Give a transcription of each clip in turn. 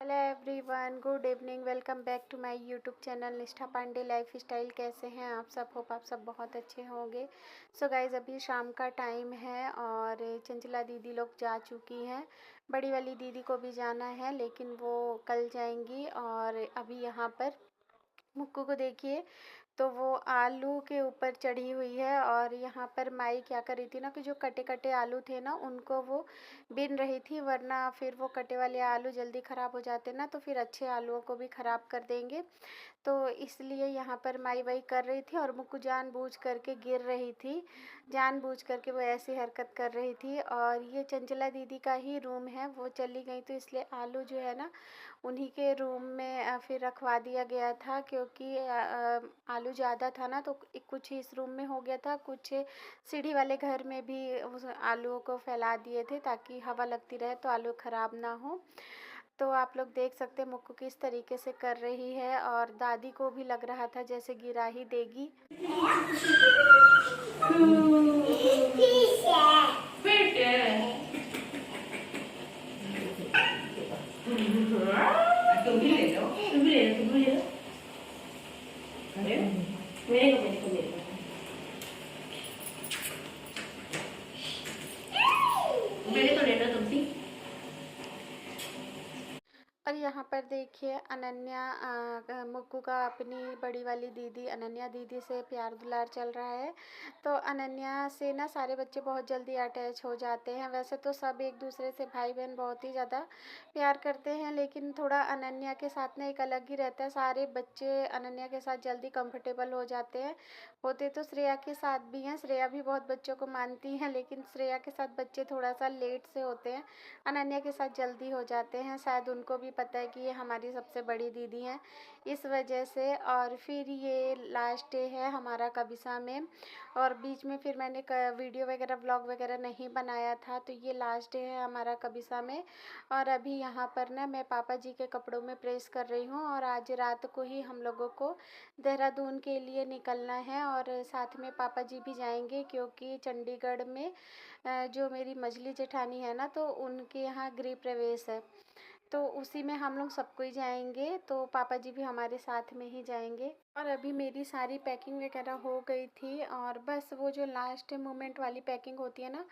Hello everyone, good evening. Welcome back to my YouTube channel Nishtha Pandey life style. कैसे हैं आप सब? होप आप सब बहुत अच्छे होंगे। सो गाइज, अभी शाम का टाइम है और चंचला दीदी लोग जा चुकी हैं। बड़ी वाली दीदी को भी जाना है लेकिन वो कल जाएंगी। और अभी यहाँ पर मुक्कू को देखिए, तो वो आलू के ऊपर चढ़ी हुई है। और यहाँ पर माई क्या कर रही थी ना कि जो कटे कटे आलू थे ना उनको वो बीन रही थी, वरना फिर वो कटे वाले आलू जल्दी ख़राब हो जाते ना, तो फिर अच्छे आलूओं को भी ख़राब कर देंगे। तो इसलिए यहाँ पर माई वाई कर रही थी और मुक्कू जानबूझ करके गिर रही थी, जानबूझ करके वो ऐसी हरकत कर रही थी। और ये चंचला दीदी का ही रूम है, वो चली गई तो इसलिए आलू जो है ना उन्हीं के रूम में फिर रखवा दिया गया था, क्योंकि आलू ज़्यादा था ना, तो कुछ इस रूम में हो गया था, कुछ सीढ़ी वाले घर में भी उस आलूओं को फैला दिए थे ताकि हवा लगती रहे तो आलू ख़राब ना हो। तो आप लोग देख सकते हैं मुक्कू किस तरीके से कर रही है, और दादी को भी लग रहा था जैसे गिरा ही देगी। तुम भी ले लो, तुम भी ले लो, तुम भी ले लो। अरे मेरे को मेरे को मेरे को मेरे को ले लो तुम भी। और यहाँ पर देखिए अनन्या मुक्कू का अपनी बड़ी वाली दीदी अनन्या दीदी से प्यार दुलार चल रहा है। तो अनन्या से ना सारे बच्चे बहुत जल्दी अटैच हो जाते हैं। वैसे तो सब एक दूसरे से भाई बहन बहुत ही ज़्यादा प्यार करते हैं, लेकिन थोड़ा अनन्या के साथ ना एक अलग ही रहता है। सारे बच्चे अनन्या के साथ जल्दी कंफर्टेबल हो जाते हैं। होते तो श्रेया के साथ भी हैं, श्रेया भी बहुत बच्चों को मानती हैं, लेकिन श्रेया के साथ बच्चे थोड़ा सा लेट से होते हैं, अनन्या के साथ जल्दी हो जाते हैं। शायद उनको भी पता है कि ये हमारी सबसे बड़ी दीदी हैं, इस वजह से। और फिर ये लास्ट डे है हमारा कबिसा में, और बीच में फिर मैंने वीडियो वगैरह व्लॉग वगैरह नहीं बनाया था, तो ये लास्ट डे है हमारा कबिसा में। और अभी यहाँ पर ना मैं पापा जी के कपड़ों में प्रेस कर रही हूँ, और आज रात को ही हम लोगों को देहरादून के लिए निकलना है। और साथ में पापा जी भी जाएंगे, क्योंकि चंडीगढ़ में जो मेरी मझली जेठानी है ना, तो उनके यहाँ गृह प्रवेश है, तो उसी में हम लोग सबको ही जाएंगे, तो पापा जी भी हमारे साथ में ही जाएंगे। और अभी मेरी सारी पैकिंग वगैरह हो गई थी, और बस वो जो लास्ट मोमेंट वाली पैकिंग होती है ना,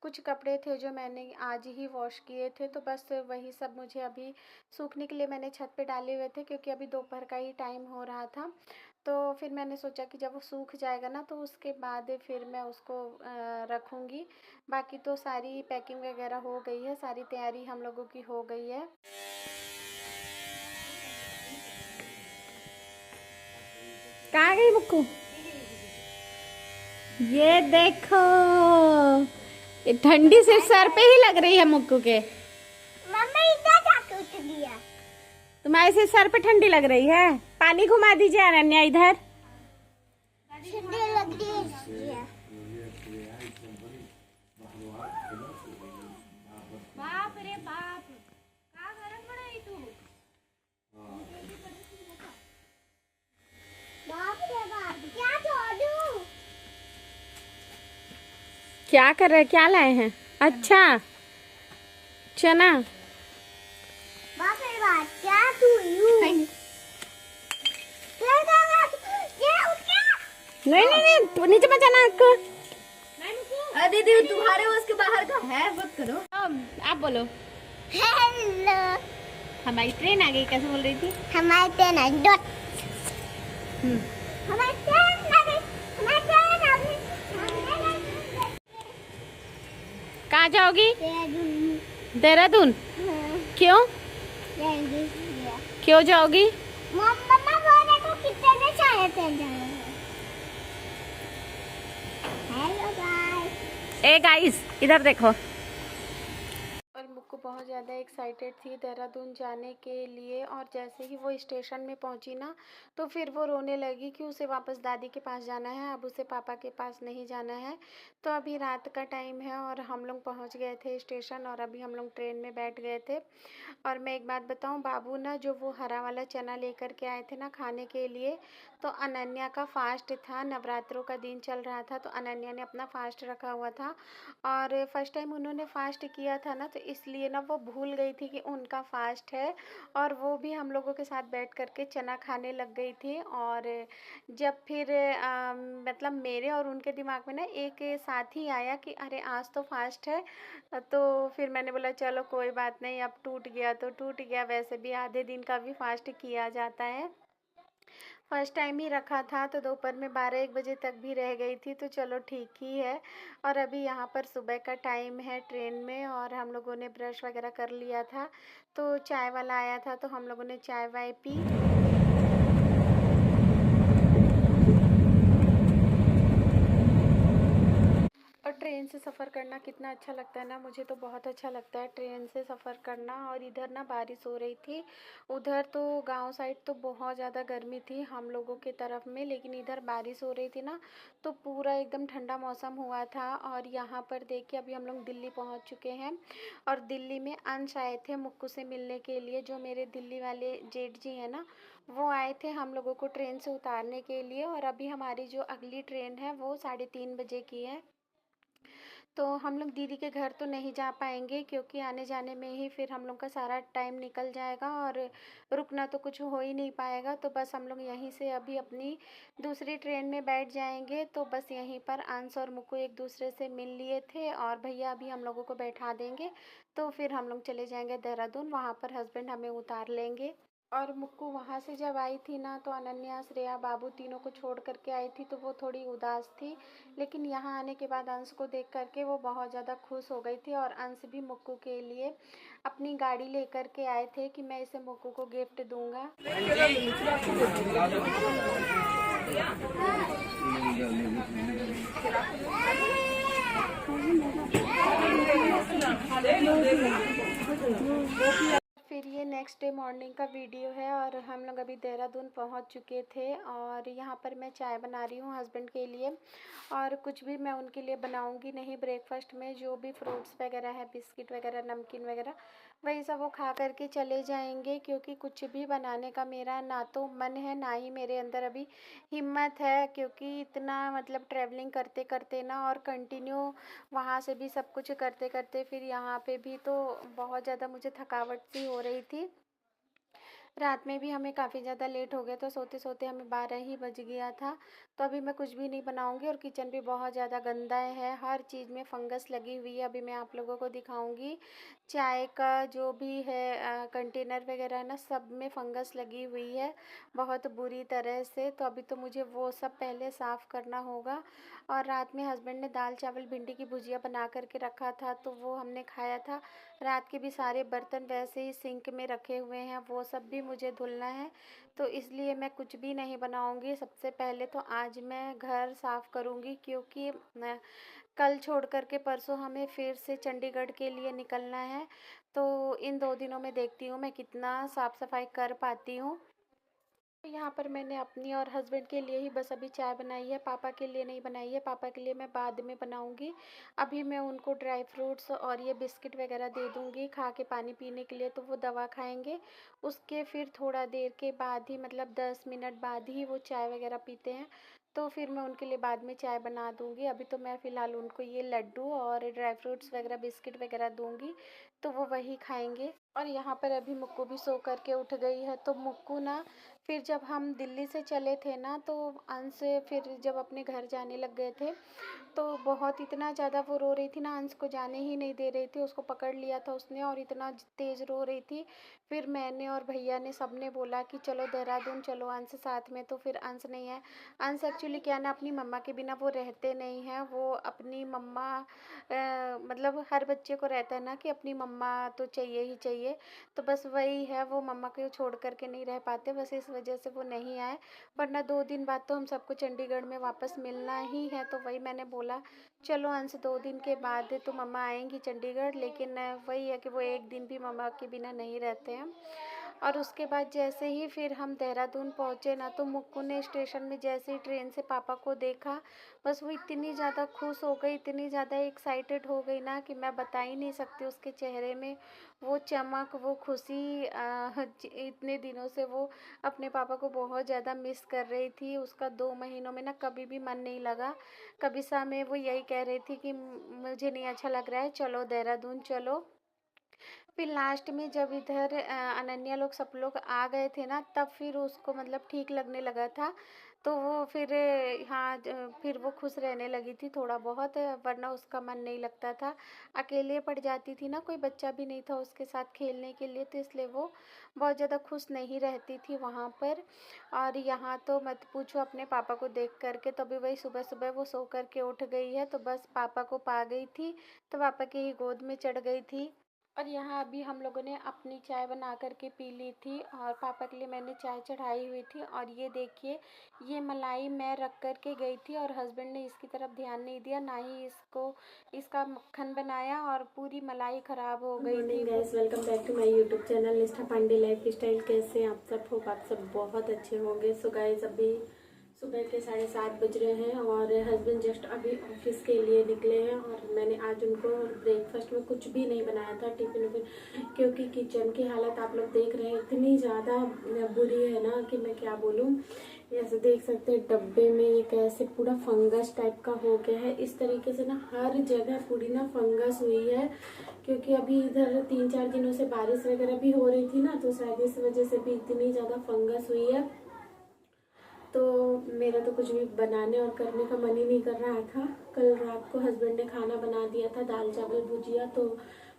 कुछ कपड़े थे जो मैंने आज ही वॉश किए थे, तो बस वही सब मुझे अभी सूखने के लिए मैंने छत पे डाले हुए थे, क्योंकि अभी दोपहर का ही टाइम हो रहा था। तो फिर मैंने सोचा कि जब वो सूख जाएगा ना तो उसके बाद फिर मैं उसको रखूँगी। बाकी तो सारी पैकिंग वगैरह हो गई है, सारी तैयारी हम लोगों की हो गई है। कहाँ गई मुक्कू? ये देखो, ये ठंडी सिर्फ सर पे ही लग रही है मुक्कू के। मम्मी इधर जाके उठ गया। तुम्हारे सिर्फ सर पे ठंडी लग रही है। पानी घुमा दीजिए अनन्या इधर। ठंडी लग रही है। बाप रे बाप, का गरम बनाई तू? बाप रे बाप, क्या छोड़ू? क्या कर रहे, क्या लाए हैं? अच्छा, चना। बाप रे बाप, क्या तू नहीं, तो नीचे मत जाना आपको। अरे दीदी तुम्हारे उसके बाहर का है, मत करो। आप बोलो। हेलो, हमारी ट्रेन आ गई, कैसे बोल रही थी? हमारे ट्रेन आ गई। हमारे ट्रेन आ गई, हमारे ट्रेन आ गई। कहाँ जाओगी? देहरादून। देहरादून? क्यों जाएंगे। क्यों जाओगी? मम्मा बोले तो कितने सारे ट्रेन जाएंगे। Hello guys. ए गाइस, इधर देखो। और मुक्कू बहुत ज़्यादा एक्साइटेड थी देहरादून जाने के लिए, और जैसे ही वो स्टेशन में पहुंची ना तो फिर वो रोने लगी कि उसे वापस दादी के पास जाना है, अब उसे पापा के पास नहीं जाना है। तो अभी रात का टाइम है और हम लोग पहुंच गए थे स्टेशन, और अभी हम लोग ट्रेन में बैठ गए थे। और मैं एक बात बताऊं, बाबू ना जो वो हरा वाला चना लेकर के आए थे ना खाने के लिए, तो अनन्या का फास्ट था, नवरात्रों का दिन चल रहा था, तो अनन्या ने अपना फास्ट रखा हुआ था। और फर्स्ट टाइम उन्होंने फास्ट किया था ना, तो इसलिए ना ना वो भूल गई थी कि उनका फास्ट है, और वो भी हम लोगों के साथ बैठ कर के चना खाने लग गई थी। और जब फिर मतलब मेरे और उनके दिमाग में ना एक साथ ही आया कि अरे आज तो फास्ट है, तो फिर मैंने बोला चलो कोई बात नहीं, अब टूट गया तो टूट गया, वैसे भी आधे दिन का भी फास्ट किया जाता है। फर्स्ट टाइम ही रखा था तो दोपहर में 12-1 बजे तक भी रह गई थी, तो चलो ठीक ही है। और अभी यहाँ पर सुबह का टाइम है ट्रेन में, और हम लोगों ने ब्रश वगैरह कर लिया था, तो चाय वाला आया था तो हम लोगों ने चाय वाय पी। और ट्रेन से सफ़र करना कितना अच्छा लगता है ना, मुझे तो बहुत अच्छा लगता है ट्रेन से सफ़र करना। और इधर ना बारिश हो रही थी, उधर तो गांव साइड तो बहुत ज़्यादा गर्मी थी हम लोगों की तरफ में, लेकिन इधर बारिश हो रही थी ना, तो पूरा एकदम ठंडा मौसम हुआ था। और यहाँ पर देखिए अभी हम लोग दिल्ली पहुँच चुके हैं, और दिल्ली में अंश आए थे मुक्कू से मिलने के लिए, जो मेरे दिल्ली वाले जेठ जी हैं ना, वो आए थे हम लोगों को ट्रेन से उतारने के लिए। और अभी हमारी जो अगली ट्रेन है वो 3:30 बजे की है, तो हम लोग दीदी के घर तो नहीं जा पाएंगे, क्योंकि आने जाने में ही फिर हम लोग का सारा टाइम निकल जाएगा, और रुकना तो कुछ हो ही नहीं पाएगा। तो बस हम लोग यहीं से अभी अपनी दूसरी ट्रेन में बैठ जाएंगे। तो बस यहीं पर अंश और मुक्कू एक दूसरे से मिल लिए थे, और भैया अभी हम लोगों को बैठा देंगे, तो फिर हम लोग चले जाएंगे देहरादून, वहाँ पर हस्बैंड हमें उतार लेंगे। और मुक्कू वहाँ से जब आई थी ना, तो अनन्या, श्रेया, बाबू तीनों को छोड़ करके आई थी, तो वो थोड़ी उदास थी। लेकिन यहाँ आने के बाद अंश को देख करके वो बहुत ज़्यादा खुश हो गई थी, और अंश भी मुक्कू के लिए अपनी गाड़ी लेकर के आए थे कि मैं इसे मुक्कू को गिफ्ट दूंगा। फिर ये नेक्स्ट डे मॉर्निंग का वीडियो है, और हम लोग अभी देहरादून पहुंच चुके थे, और यहाँ पर मैं चाय बना रही हूँ हस्बैंड के लिए। और कुछ भी मैं उनके लिए बनाऊंगी नहीं, ब्रेकफास्ट में जो भी फ्रूट्स वगैरह है, बिस्किट वगैरह, नमकीन वगैरह, वही सब वो खा करके चले जाएंगे, क्योंकि कुछ भी बनाने का मेरा ना तो मन है, ना ही मेरे अंदर अभी हिम्मत है, क्योंकि इतना मतलब ट्रैवलिंग करते करते ना, और कंटिन्यू वहाँ से भी सब कुछ करते करते फिर यहाँ पे भी, तो बहुत ज़्यादा मुझे थकावट सी हो रही थी। रात में भी हमें काफ़ी ज़्यादा लेट हो गया था, सोते सोते हमें 12 ही बज गया था। तो अभी मैं कुछ भी नहीं बनाऊंगी, और किचन भी बहुत ज़्यादा गंदा है, हर चीज़ में फंगस लगी हुई है। अभी मैं आप लोगों को दिखाऊंगी, चाय का जो भी है कंटेनर वगैरह है ना, सब में फंगस लगी हुई है बहुत बुरी तरह से। तो अभी तो मुझे वो सब पहले साफ़ करना होगा। और रात में हस्बैंड ने दाल चावल भिंडी की भुजिया बना करके रखा था, तो वो हमने खाया था। रात के भी सारे बर्तन वैसे ही सिंक में रखे हुए हैं, वो सब भी मुझे धुलना है, तो इसलिए मैं कुछ भी नहीं बनाऊंगी। सबसे पहले तो आज मैं घर साफ़ करूंगी, क्योंकि कल छोड़ कर के परसों हमें फिर से चंडीगढ़ के लिए निकलना है। तो इन 2 दिनों में देखती हूँ मैं कितना साफ़ सफाई कर पाती हूँ। यहाँ पर मैंने अपनी और हस्बैंड के लिए ही बस अभी चाय बनाई है, पापा के लिए नहीं बनाई है। पापा के लिए मैं बाद में बनाऊंगी। अभी मैं उनको ड्राई फ्रूट्स और ये बिस्किट वगैरह दे दूंगी खा के पानी पीने के लिए, तो वो दवा खाएंगे। उसके फिर थोड़ा देर के बाद ही, मतलब 10 मिनट बाद ही वो चाय वगैरह पीते हैं, तो फिर मैं उनके लिए बाद में चाय बना दूंगी। अभी तो मैं फ़िलहाल उनको ये लड्डू और ड्राई फ्रूट्स वगैरह, बिस्किट वगैरह दूंगी, तो वो वही खाएंगे। और यहाँ पर अभी मुक्कू भी सो करके उठ गई है। तो मुक्कू ना, फिर जब हम दिल्ली से चले थे ना, तो अंश फिर जब अपने घर जाने लग गए थे, तो बहुत इतना ज़्यादा वो रो रही थी ना, अंश को जाने ही नहीं दे रही थी, उसको पकड़ लिया था उसने, और इतना तेज़ रो रही थी। फिर मैंने और भैया ने सबने बोला कि चलो देहरादून चलो अंश साथ में, तो फिर अंश नहीं है। अंश एक्चुअली क्या ना, अपनी मम्मा के बिना वो रहते नहीं हैं। वो अपनी मम्मा मतलब हर बच्चे को रहता है ना कि अपनी मम्मा तो चाहिए ही चाहिए, तो बस वही है, वो मम्मा को छोड़ कर के नहीं रह पाते, बस इस वजह से वो नहीं आए। वरना 2 दिन बाद तो हम सबको चंडीगढ़ में वापस मिलना ही है। तो वही मैंने बोला चलो अंश 2 दिन के बाद तो मम्मा आएंगी चंडीगढ़, लेकिन वही है कि वो 1 दिन भी मम्मा के बिना नहीं रहते हैं। और उसके बाद जैसे ही फिर हम देहरादून पहुँचे ना, तो मुक्कू ने स्टेशन में जैसे ही ट्रेन से पापा को देखा, बस वो इतनी ज़्यादा खुश हो गई, इतनी ज़्यादा एक्साइटेड हो गई ना, कि मैं बता ही नहीं सकती। उसके चेहरे में वो चमक, वो खुशी, इतने दिनों से वो अपने पापा को बहुत ज़्यादा मिस कर रही थी। उसका 2 महीनों में ना कभी भी मन नहीं लगा। कभी समय वो यही कह रही थी कि मुझे नहीं अच्छा लग रहा है, चलो देहरादून चलो। फिर लास्ट में जब इधर अनन्या लोग सब लोग आ गए थे ना, तब फिर उसको मतलब ठीक लगने लगा था। तो वो फिर हाँ फिर वो खुश रहने लगी थी थोड़ा बहुत, वरना उसका मन नहीं लगता था। अकेले पड़ जाती थी ना, कोई बच्चा भी नहीं था उसके साथ खेलने के लिए, तो इसलिए वो बहुत ज़्यादा खुश नहीं रहती थी वहाँ पर। और यहाँ तो मत पूछो, अपने पापा को देख करके तो अभी वही सुबह सुबह वो सो करके उठ गई है, तो बस पापा को पा गई थी, तो पापा की ही गोद में चढ़ गई थी। और यहाँ अभी हम लोगों ने अपनी चाय बना कर के पी ली थी, और पापा के लिए मैंने चाय चढ़ाई हुई थी। और ये देखिए, ये मलाई मैं रख कर के गई थी और हस्बैंड ने इसकी तरफ ध्यान नहीं दिया, ना ही इसको इसका मक्खन बनाया, और पूरी मलाई ख़राब हो गई थी। Guys, welcome back to my YouTube channel Nishtha Pandey life style. कैसे हैं आप सब? होप आप सब बहुत अच्छे होंगे। सो गाइस, अभी सुबह के 7:30 बज रहे हैं और हस्बैंड जस्ट अभी ऑफिस के लिए निकले हैं। और मैंने आज उनको ब्रेकफास्ट में कुछ भी नहीं बनाया था, टिफिन विफिन, क्योंकि किचन की हालत आप लोग देख रहे हैं इतनी ज़्यादा बुरी है ना कि मैं क्या बोलूँ। ऐसे देख सकते हैं डब्बे में ये कैसे पूरा फंगस टाइप का हो गया है। इस तरीके से ना हर जगह पूरी ना फंगस हुई है, क्योंकि अभी इधर 3-4 दिनों से बारिश वगैरह भी हो रही थी ना, तो शायद इस वजह से भी इतनी ज़्यादा फंगस हुई है। तो मेरा तो कुछ भी बनाने और करने का मन ही नहीं कर रहा था। कल रात को हस्बैंड ने खाना बना दिया था, दाल चावल भुजिया, तो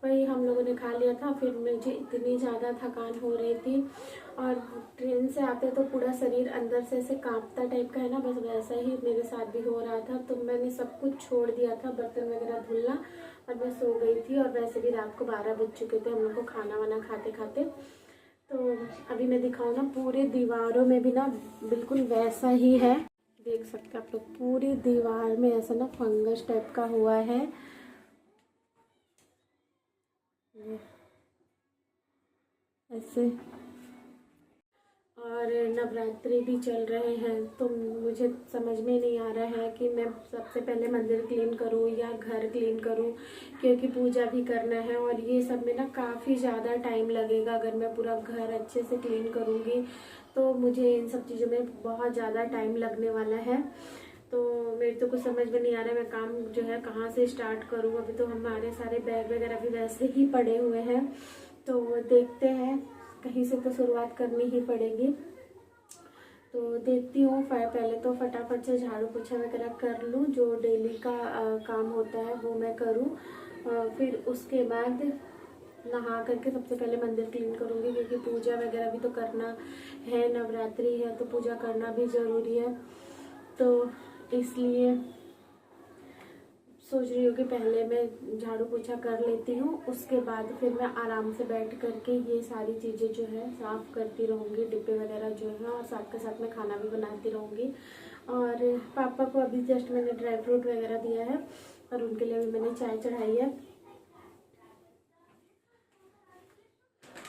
वही हम लोगों ने खा लिया था। फिर मुझे इतनी ज़्यादा थकान हो रही थी, और ट्रेन से आते तो पूरा शरीर अंदर से ऐसे कांपता टाइप का है ना, बस वैसा ही मेरे साथ भी हो रहा था। तो मैंने सब कुछ छोड़ दिया था, बर्तन वगैरह धुलना, और मैं सो गई थी। और वैसे भी रात को 12 बज चुके थे हम लोग को खाना वाना खाते खाते। तो अभी मैं दिखाऊँ ना, पूरे दीवारों में भी ना बिल्कुल वैसा ही है। देख सकते हैं आप लोग, पूरी दीवार में ऐसा ना फंगस टाइप का हुआ है। ऐसे, और नवरात्रि भी चल रहे हैं, तो मुझे समझ में नहीं आ रहा है कि मैं सबसे पहले मंदिर क्लीन करूं या घर क्लीन करूं, क्योंकि पूजा भी करना है। और ये सब में ना काफ़ी ज़्यादा टाइम लगेगा। अगर मैं पूरा घर अच्छे से क्लीन करूंगी तो मुझे इन सब चीज़ों में बहुत ज़्यादा टाइम लगने वाला है। तो मेरे तो कुछ समझ में नहीं आ रहा है मैं काम जो है कहाँ से स्टार्ट करूँ। अभी तो हमारे सारे बैग वगैरह भी वैसे ही पड़े हुए हैं, तो देखते हैं, कहीं से तो शुरुआत करनी ही पड़ेगी। तो देखती हूँ, पहले तो फटाफट से झाड़ू पोछा वगैरह कर लूँ, जो डेली का काम होता है वो मैं करूँ। फिर उसके बाद नहा करके सबसे पहले मंदिर क्लीन करूँगी, क्योंकि पूजा वगैरह भी तो करना है, नवरात्रि है तो पूजा करना भी ज़रूरी है। तो इसलिए सोच रही हूँ कि पहले मैं झाड़ू पोछा कर लेती हूँ, उसके बाद फिर मैं आराम से बैठ करके ये सारी चीज़ें जो है साफ़ करती रहूँगी, डिब्बे वगैरह जो है, और साथ के साथ मैं खाना भी बनाती रहूँगी। और पापा को अभी जस्ट मैंने ड्राई फ्रूट वगैरह दिया है, और उनके लिए भी मैंने चाय चढ़ाई है।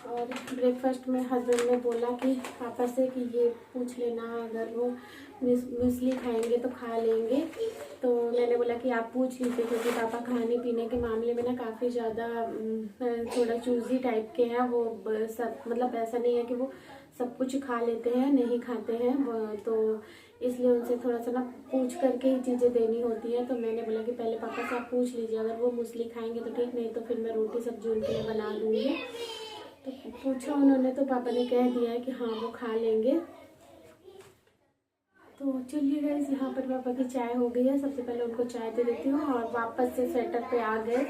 और ब्रेकफास्ट में हस्बैंड ने बोला कि पापा से कि ये पूछ लेना, अगर वो मूसली खाएंगे तो खा लेंगे। तो मैंने बोला कि आप पूछ लीजिए, क्योंकि पापा खाने पीने के मामले में ना काफ़ी ज़्यादा थोड़ा चूज़ी टाइप के हैं। वो सब मतलब ऐसा नहीं है कि वो सब कुछ खा लेते हैं, नहीं खाते हैं, तो इसलिए उनसे थोड़ा सा ना पूछ करके ही चीज़ें देनी होती है। तो मैंने बोला कि पहले पापा से आप पूछ लीजिए, अगर वो मूसली खाएंगे तो ठीक, नहीं तो फिर मैं रोटी सब्जी उनके लिए बना दूँगी। तो पूछा उन्होंने, तो पापा ने कह दिया है कि हाँ वो खा लेंगे। तो चलिए गाइस, यहाँ पर पापा की चाय हो गई है, सबसे पहले उनको चाय दे देती हूँ। और वापस से स्वेटर पे आ गए।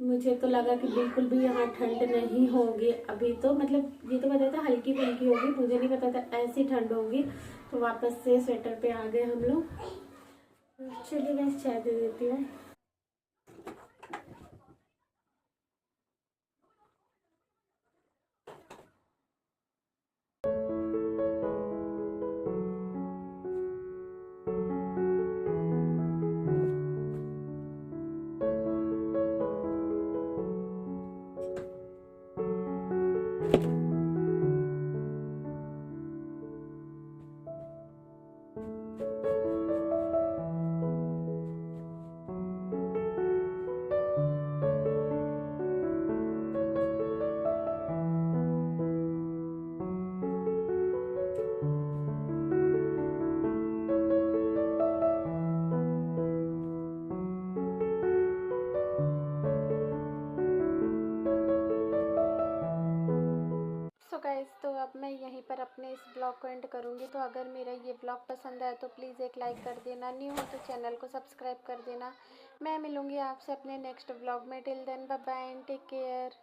मुझे तो लगा कि बिल्कुल भी यहाँ ठंड नहीं होगी अभी, तो मतलब ये तो पता था हल्की फुल्की होगी, मुझे नहीं पता था ऐसी ठंड होगी। तो वापस से स्वेटर पे आ गए हम लोग। चलिए गाइस, चाय दे देती हूँ। तो अब मैं यहीं पर अपने इस ब्लॉग को एंड करूँगी। तो अगर मेरा ये ब्लॉग पसंद आए तो प्लीज़ एक लाइक कर देना, न्यू हो तो चैनल को सब्सक्राइब कर देना। मैं मिलूँगी आपसे अपने नेक्स्ट ब्लॉग में। Till then bye bye and take care.